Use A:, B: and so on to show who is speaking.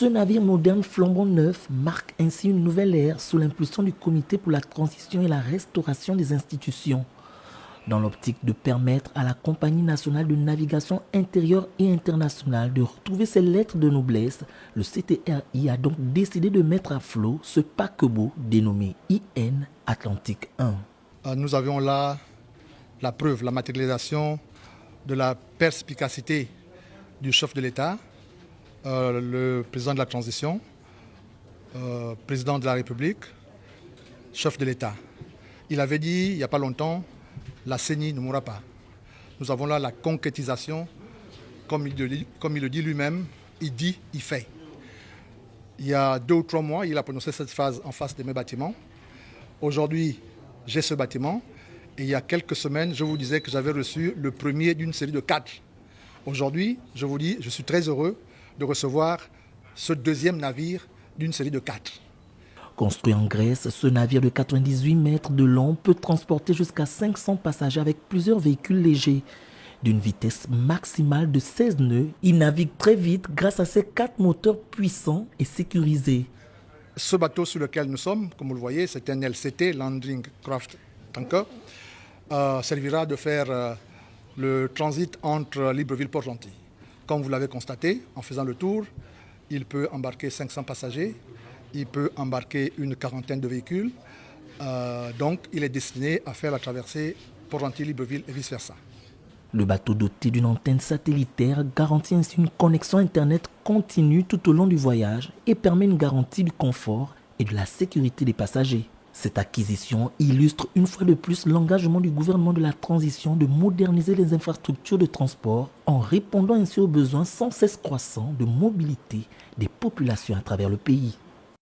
A: Ce navire moderne flambant neuf marque ainsi une nouvelle ère sous l'impulsion du Comité pour la transition et la restauration des institutions. Dans l'optique de permettre à la Compagnie nationale de navigation intérieure et internationale de retrouver ses lettres de noblesse, le CTRI a donc décidé de mettre à flot ce paquebot dénommé IN Atlantique 1.
B: Nous avions là la preuve, la matérialisation de la perspicacité du chef de l'État, le président de la transition, président de la République, chef de l'État. Il avait dit il n'y a pas longtemps, la CENI ne mourra pas. Nous avons là la concrétisation, comme il le dit lui-même, il dit, il fait. Il y a 2 ou 3 mois, il a prononcé cette phrase en face de mes bâtiments. Aujourd'hui, j'ai ce bâtiment. Et il y a quelques semaines, je vous disais que j'avais reçu le premier d'une série de 4. Aujourd'hui, je vous dis, je suis très heureux de recevoir ce deuxième navire d'une série de 4.
A: Construit en Grèce, ce navire de 98 mètres de long peut transporter jusqu'à 500 passagers avec plusieurs véhicules légers. D'une vitesse maximale de 16 nœuds, il navigue très vite grâce à ses 4 moteurs puissants et sécurisés.
B: Ce bateau sur lequel nous sommes, comme vous le voyez, c'est un LCT, Landing Craft Tanker, servira de faire le transit entre Libreville et Port-Gentil. Comme vous l'avez constaté, en faisant le tour, il peut embarquer 500 passagers, il peut embarquer une 40aine de véhicules. Donc, il est destiné à faire la traversée Port-Gentil-Libreville et vice-versa.
A: Le bateau doté d'une antenne satellitaire garantit ainsi une connexion Internet continue tout au long du voyage et permet une garantie du confort et de la sécurité des passagers. Cette acquisition illustre une fois de plus l'engagement du gouvernement de la transition de moderniser les infrastructures de transport en répondant ainsi aux besoins sans cesse croissants de mobilité des populations à travers le pays.